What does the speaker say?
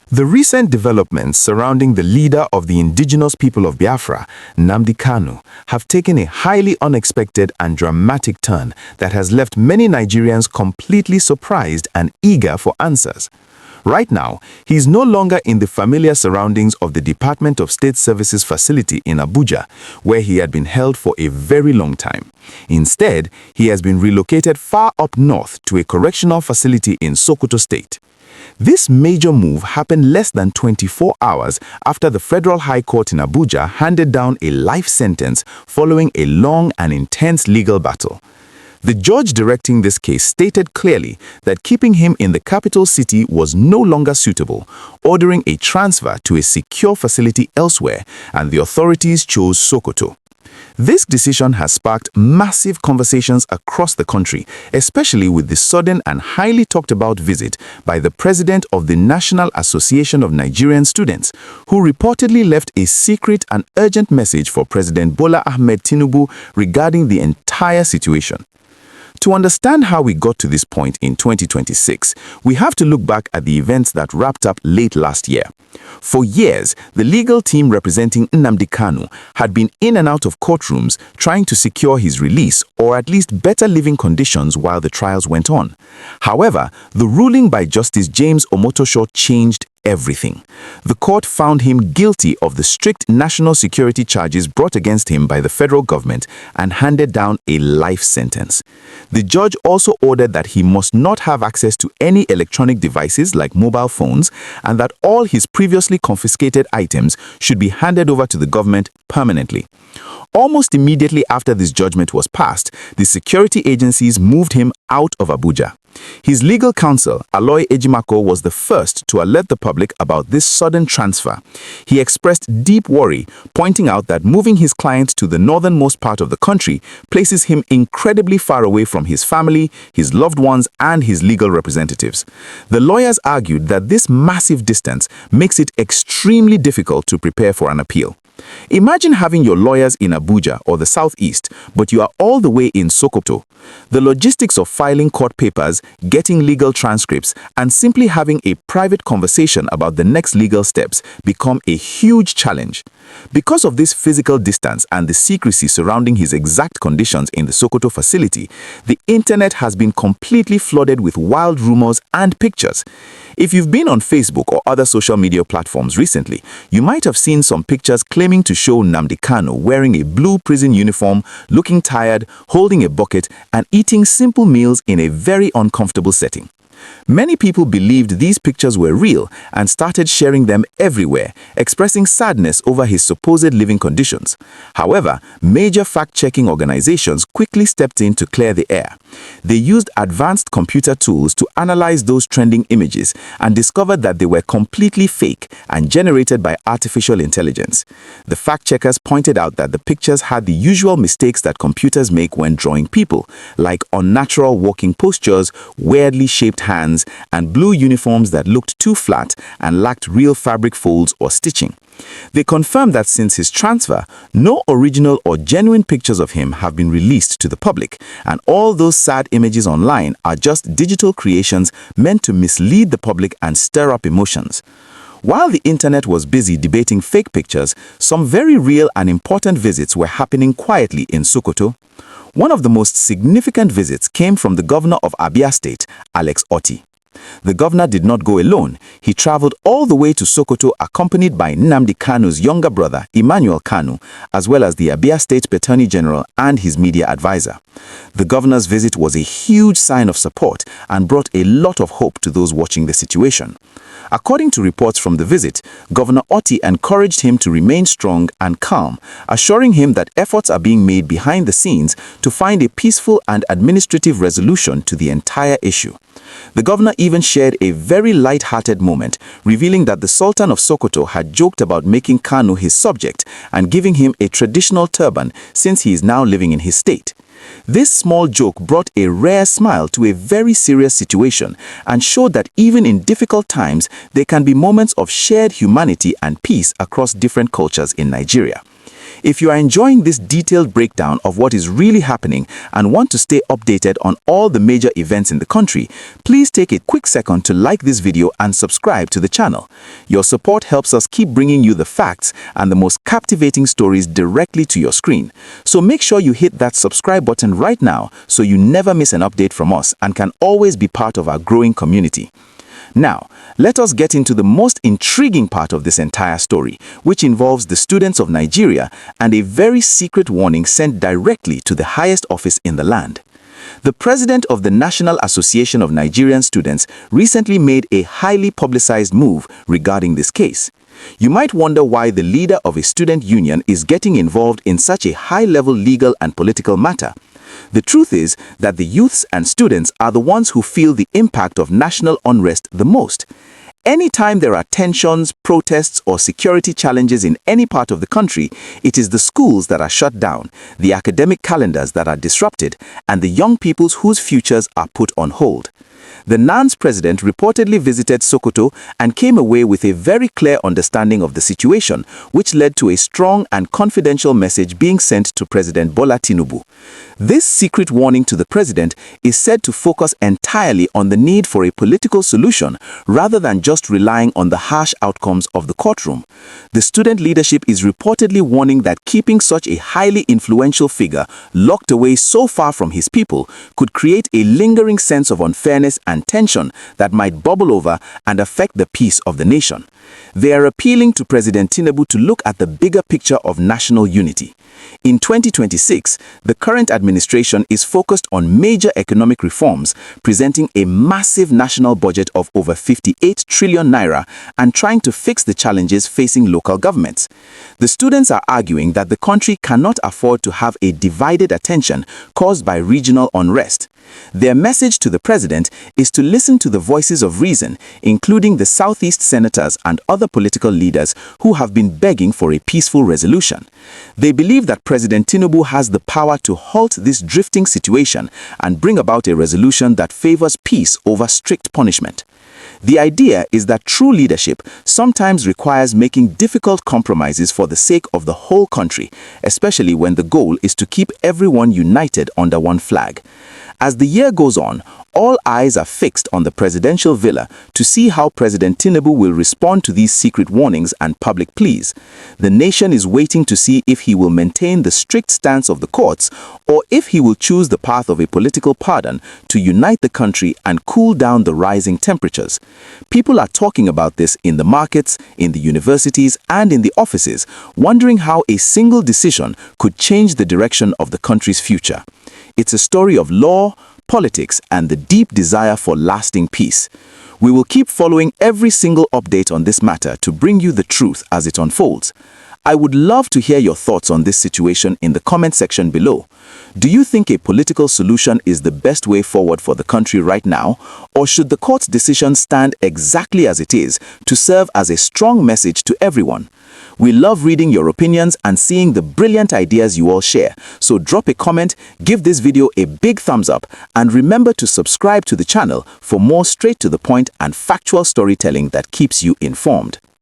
The recent developments surrounding the leader of the indigenous people of Biafra, Nnamdi Kanu, have taken a highly unexpected and dramatic turn that has left many Nigerians completely surprised and eager for answers. Right now, he is no longer in the familiar surroundings of the Department of State Services facility in Abuja, where he had been held for a very long time. Instead, he has been relocated far up north to a correctional facility in Sokoto State. This major move happened less than 24 hours after the Federal High Court in Abuja handed down a life sentence following a long and intense legal battle. The judge directing this case stated clearly that keeping him in the capital city was no longer suitable, ordering a transfer to a secure facility elsewhere, and the authorities chose Sokoto. This decision has sparked massive conversations across the country, especially with the sudden and highly talked about visit by the president of the National Association of Nigerian Students, who reportedly left a secret and urgent message for President Bola Ahmed Tinubu regarding the entire situation. To understand how we got to this point in 2026, we have to look back at the events that wrapped up late last year. For years, the legal team representing Nnamdi Kanu had been in and out of courtrooms trying to secure his release or at least better living conditions while the trials went on. However, the ruling by Justice James Omotosho changed everything. The court found him guilty of the strict national security charges brought against him by the federal government and handed down a life sentence. The judge also ordered that he must not have access to any electronic devices like mobile phones and that all his previously confiscated items should be handed over to the government permanently. Almost immediately after this judgment was passed, the security agencies moved him out of Abuja. His legal counsel, Aloy Ejimako, was the first to alert the public about this sudden transfer. He expressed deep worry, pointing out that moving his client to the northernmost part of the country places him incredibly far away from his family, his loved ones, and his legal representatives. The lawyers argued that this massive distance makes it extremely difficult to prepare for an appeal. Imagine having your lawyers in Abuja or the southeast, but you are all the way in Sokoto. The logistics of filing court papers, getting legal transcripts, and simply having a private conversation about the next legal steps become a huge challenge. Because of this physical distance and the secrecy surrounding his exact conditions in the Sokoto facility, the internet has been completely flooded with wild rumors and pictures. If you've been on Facebook or other social media platforms recently, you might have seen some pictures claiming to show Nnamdi Kanu wearing a blue prison uniform, looking tired, holding a bucket, and eating simple meals in a very uncomfortable setting. Many people believed these pictures were real and started sharing them everywhere, expressing sadness over his supposed living conditions. However, major fact-checking organizations quickly stepped in to clear the air. They used advanced computer tools to analyze those trending images and discovered that they were completely fake and generated by artificial intelligence. The fact-checkers pointed out that the pictures had the usual mistakes that computers make when drawing people, like unnatural walking postures, weirdly shaped hands, and blue uniforms that looked too flat and lacked real fabric folds or stitching. They confirmed that since his transfer, no original or genuine pictures of him have been released to the public, and all those sad images online are just digital creations meant to mislead the public and stir up emotions. While the internet was busy debating fake pictures, some very real and important visits were happening quietly in Sokoto. One of the most significant visits came from the governor of Abia State, Alex Otti. The governor did not go alone. He traveled all the way to Sokoto accompanied by Nnamdi Kanu's younger brother, Emmanuel Kanu, as well as the Abia State Attorney General and his media advisor. The governor's visit was a huge sign of support and brought a lot of hope to those watching the situation. According to reports from the visit, Governor Otti encouraged him to remain strong and calm, assuring him that efforts are being made behind the scenes to find a peaceful and administrative resolution to the entire issue. The governor even shared a very light-hearted moment, revealing that the Sultan of Sokoto had joked about making Kanu his subject and giving him a traditional turban since he is now living in his state. This small joke brought a rare smile to a very serious situation and showed that even in difficult times, there can be moments of shared humanity and peace across different cultures in Nigeria. If you are enjoying this detailed breakdown of what is really happening and want to stay updated on all the major events in the country, please take a quick second to like this video and subscribe to the channel. Your support helps us keep bringing you the facts and the most captivating stories directly to your screen. So make sure you hit that subscribe button right now so you never miss an update from us and can always be part of our growing community. Now, let us get into the most intriguing part of this entire story, which involves the students of Nigeria and a very secret warning sent directly to the highest office in the land. The president of the National Association of Nigerian Students recently made a highly publicized move regarding this case. You might wonder why the leader of a student union is getting involved in such a high-level legal and political matter. The truth is that the youths and students are the ones who feel the impact of national unrest the most. Anytime there are tensions, protests, or security challenges in any part of the country, it is the schools that are shut down, the academic calendars that are disrupted, and the young peoples whose futures are put on hold. The NANS President reportedly visited Sokoto and came away with a very clear understanding of the situation, which led to a strong and confidential message being sent to President Bola Tinubu. This secret warning to the president is said to focus entirely on the need for a political solution rather than just relying on the harsh outcomes of the courtroom. The student leadership is reportedly warning that keeping such a highly influential figure locked away so far from his people could create a lingering sense of unfairness and tension that might bubble over and affect the peace of the nation. They are appealing to President Tinubu to look at the bigger picture of national unity. In 2026, the current administration is focused on major economic reforms, presenting a massive national budget of over 58 trillion naira and trying to fix the challenges facing local governments. The students are arguing that the country cannot afford to have a divided attention caused by regional unrest. Their message to the president is to listen to the voices of reason, including the Southeast senators and other political leaders who have been begging for a peaceful resolution. They believe that President Tinubu has the power to halt this drifting situation and bring about a resolution that favors peace over strict punishment. The idea is that true leadership sometimes requires making difficult compromises for the sake of the whole country, especially when the goal is to keep everyone united under one flag. As the year goes on, all eyes are fixed on the presidential villa to see how President Tinubu will respond to these secret warnings and public pleas. The nation is waiting to see if he will maintain the strict stance of the courts or if he will choose the path of a political pardon to unite the country and cool down the rising temperatures. People are talking about this in the markets, in the universities, and in the offices, wondering how a single decision could change the direction of the country's future. It's a story of law, politics, and the deep desire for lasting peace. We will keep following every single update on this matter to bring you the truth as it unfolds. I would love to hear your thoughts on this situation in the comment section below. Do you think a political solution is the best way forward for the country right now, or should the court's decision stand exactly as it is to serve as a strong message to everyone? We love reading your opinions and seeing the brilliant ideas you all share. So drop a comment, give this video a big thumbs up, and remember to subscribe to the channel for more straight to the point and factual storytelling that keeps you informed.